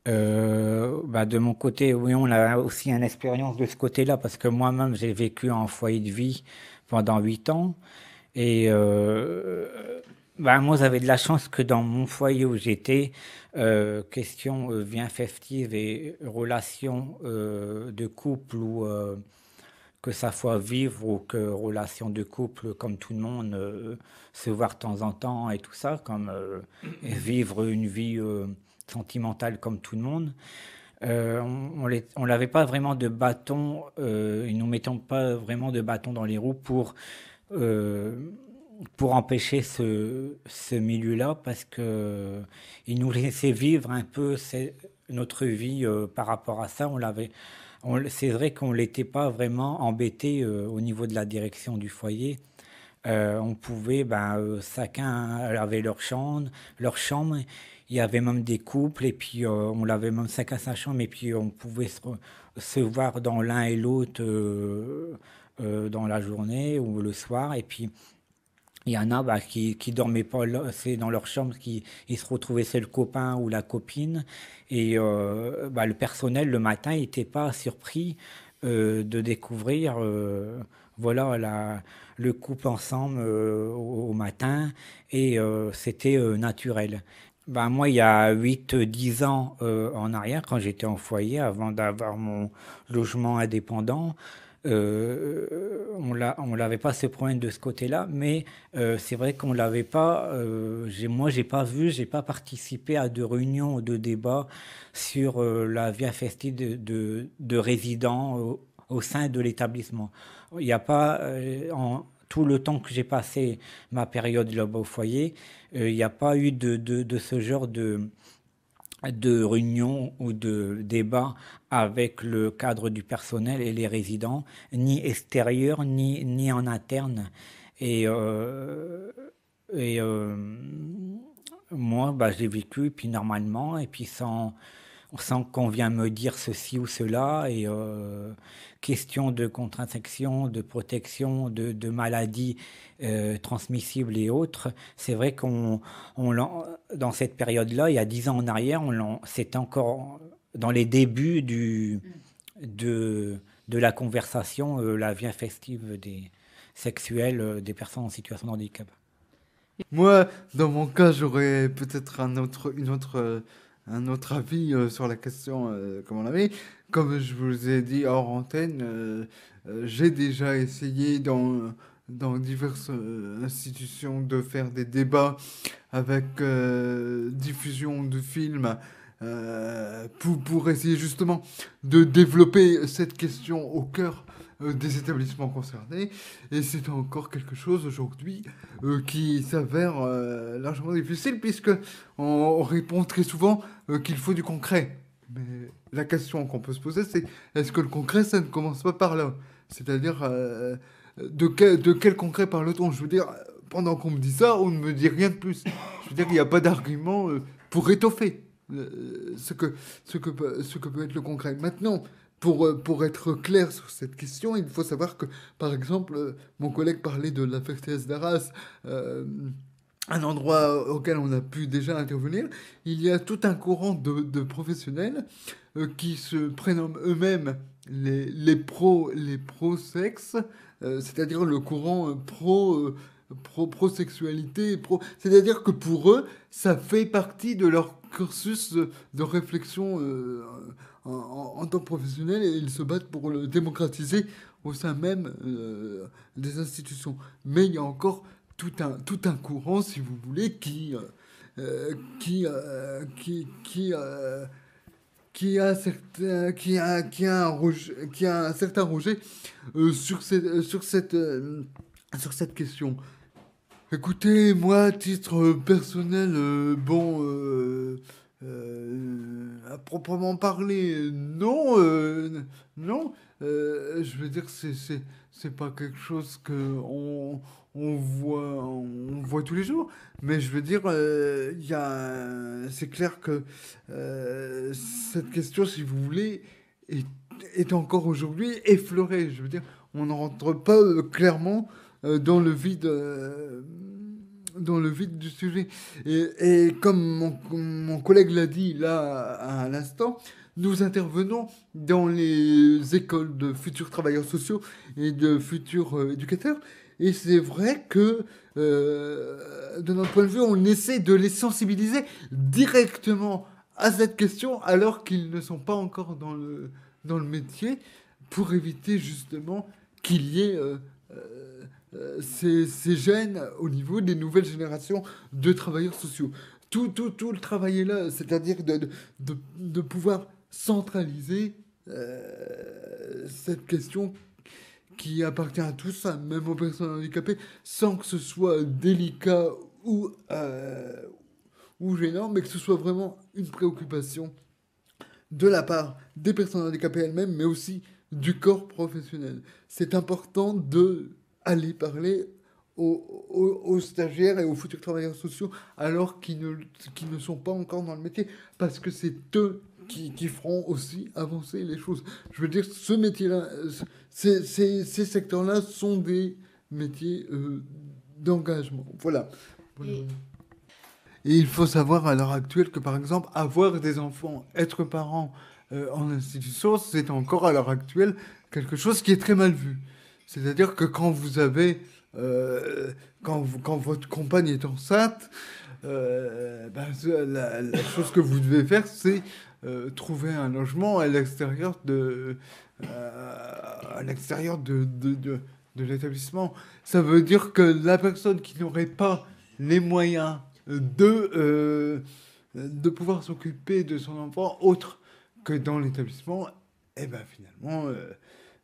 De mon côté, oui, on a aussi une expérience de ce côté-là, parce que moi-même, j'ai vécu en foyer de vie pendant 8 ans. Et moi, j'avais de la chance que dans mon foyer où j'étais, question vie festive et relations de couple, ou que ça soit vivre ou que relation de couple, comme tout le monde, se voir de temps en temps et tout ça, comme vivre une vie sentimentale comme tout le monde. On n'avait pas vraiment de bâton, ils nous mettons pas vraiment de bâton dans les roues euh, pour empêcher ce milieu-là, parce que il nous laissait vivre un peu notre vie par rapport à ça. C'est vrai qu'on l'était pas vraiment embêté au niveau de la direction du foyer. On pouvait, chacun avait leur chambre. Il y avait même des couples, et puis on l'avait même chacun sa chambre, et puis on pouvait se voir dans l'un et l'autre dans la journée ou le soir. Et puis il y en a qui dormaient pas là, c'est dans leur chambre, qui ils se retrouvaient, c'est le copain ou la copine. Et le personnel le matin n'était pas surpris de découvrir voilà le couple ensemble au matin. Et c'était naturel. Moi, il y a 8 10 ans en arrière, quand j'étais en foyer, avant d'avoir mon logement indépendant, on l'avait pas ce problème de ce côté-là, mais c'est vrai qu'on l'avait pas. Moi, j'ai pas participé à de réunions ou de débats sur la vie affective de résidents au sein de l'établissement. Il n'y a pas, en tout le temps que j'ai passé ma période là-bas au foyer, il n'y a pas eu de ce genre de réunion ou de débat avec le cadre du personnel et les résidents, ni extérieur, ni en interne. Et, euh, et moi, j'ai vécu, puis normalement, et puis sans qu'on vienne me dire ceci ou cela. Et question de contre-infection, de protection, de maladies transmissibles et autres. C'est vrai dans cette période-là, il y a 10 ans en arrière, c'était encore dans les débuts de, de la conversation, la vie affective sexuelle des personnes en situation de handicap. Moi, dans mon cas, j'aurais peut-être un autre avis sur la question comme on avait. Comme je vous ai dit hors antenne, j'ai déjà essayé dans diverses institutions de faire des débats avec diffusion de films pour essayer justement de développer cette question au cœur des établissements concernés. Et c'est encore quelque chose aujourd'hui qui s'avère largement difficile puisque on répond très souvent qu'il faut du concret. Mais la question qu'on peut se poser, c'est est-ce que le concret, ça ne commence pas par là? C'est-à-dire, de quel concret parle-t-on? Je veux dire, pendant qu'on me dit ça, on ne me dit rien de plus. Je veux dire, il n'y a pas d'argument pour étoffer ce que peut être le concret. Maintenant, pour être clair sur cette question, il faut savoir que, par exemple, mon collègue parlait de la Fertiès d'Arras, euh, un endroit auquel on a pu déjà intervenir. Il y a tout un courant de professionnels qui se prénomment eux-mêmes les pro-sexe, c'est-à-dire le courant pro-sexualité, c'est-à-dire que pour eux, ça fait partie de leur cursus de réflexion en tant que professionnel et ils se battent pour le démocratiser au sein même des institutions. Mais il y a encore tout un courant, si vous voulez, qui qui a un certain rejet sur cette question. Écoutez, moi, à titre personnel, à proprement parler, non, non. Je veux dire, c'est pas quelque chose que on voit tous les jours. Mais je veux dire, c'est clair que cette question, si vous voulez, est, est encore aujourd'hui effleurée. Je veux dire, on ne rentre pas clairement dans le vide dans le vif du sujet. Et comme mon collègue l'a dit là à l'instant, nous intervenons dans les écoles de futurs travailleurs sociaux et de futurs éducateurs. Et c'est vrai que, de notre point de vue, on essaie de les sensibiliser directement à cette question alors qu'ils ne sont pas encore dans le métier pour éviter justement qu'il y ait ces gènes au niveau des nouvelles générations de travailleurs sociaux. Tout le travail est là, c'est-à-dire de pouvoir centraliser cette question qui appartient à tous, hein, même aux personnes handicapées, sans que ce soit délicat ou gênant, mais que ce soit vraiment une préoccupation de la part des personnes handicapées elles-mêmes, mais aussi du corps professionnel. C'est important de aller parler aux stagiaires et aux futurs travailleurs sociaux alors qu'ils ne sont pas encore dans le métier, parce que c'est eux qui feront aussi avancer les choses. Je veux dire, ce métier-là, ces secteurs-là sont des métiers d'engagement. Voilà. Et, Et il faut savoir à l'heure actuelle que, par exemple, avoir des enfants, être parent en institution, c'est encore à l'heure actuelle quelque chose qui est très mal vu. C'est-à-dire que quand vous avez, quand votre compagne est enceinte, la chose que vous devez faire, c'est trouver un logement à l'extérieur de l'établissement. Ça veut dire que la personne qui n'aurait pas les moyens de pouvoir s'occuper de son enfant autre que dans l'établissement, et ben finalement,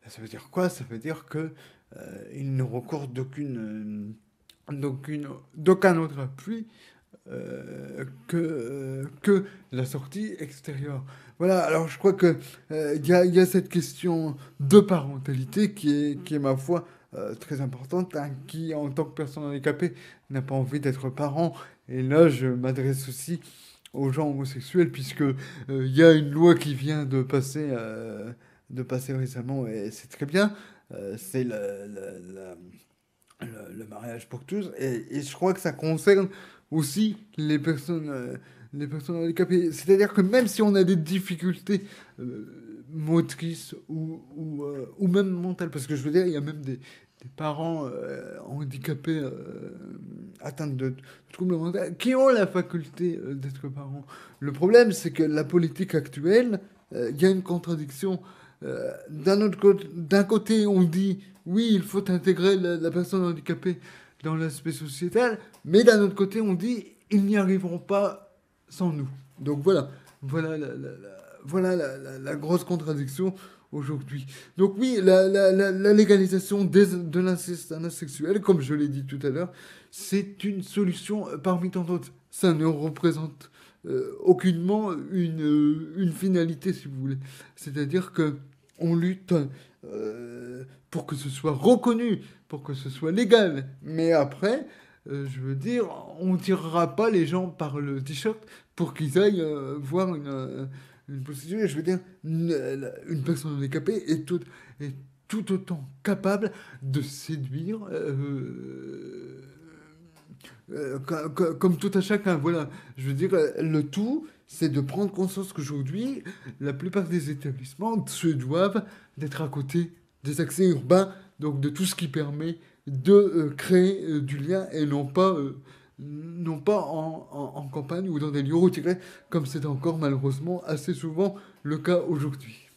ça veut dire quoi? Ça veut dire que il ne recourt d'aucun autre appui que la sortie extérieure. Voilà, alors je crois que y a cette question de parentalité qui est ma foi, très importante, hein, qui, en tant que personne handicapée, n'a pas envie d'être parent. Et là, je m'adresse aussi aux gens homosexuels, puisque il y a une loi qui vient de passer récemment, et c'est très bien. C'est le mariage pour tous. Et je crois que ça concerne aussi les personnes handicapées. C'est-à-dire que même si on a des difficultés motrices ou même mentales, parce que je veux dire, il y a même des parents handicapés atteints de troubles mentaux qui ont la faculté d'être parents. Le problème, c'est que la politique actuelle, il y a une contradiction. D'un côté, on dit oui, il faut intégrer la personne handicapée dans l'aspect sociétal, mais d'un autre côté, on dit ils n'y arriveront pas sans nous. Donc voilà la grosse contradiction aujourd'hui. Donc oui, la légalisation de l'inceste sexuel, comme je l'ai dit tout à l'heure, c'est une solution parmi tant d'autres. Ça ne représente aucunement une finalité, si vous voulez. C'est-à-dire que on lutte pour que ce soit reconnu, pour que ce soit légal. Mais après, je veux dire, on ne tirera pas les gens par le t-shirt pour qu'ils aillent voir une prostituée. Je veux dire, une personne handicapée est tout autant capable de séduire comme tout à chacun. Voilà, je veux dire, le tout, c'est de prendre conscience qu'aujourd'hui, la plupart des établissements se doivent d'être à côté des accès urbains, donc de tout ce qui permet de créer du lien et non pas en campagne ou dans des lieux retirés, comme c'est encore malheureusement assez souvent le cas aujourd'hui.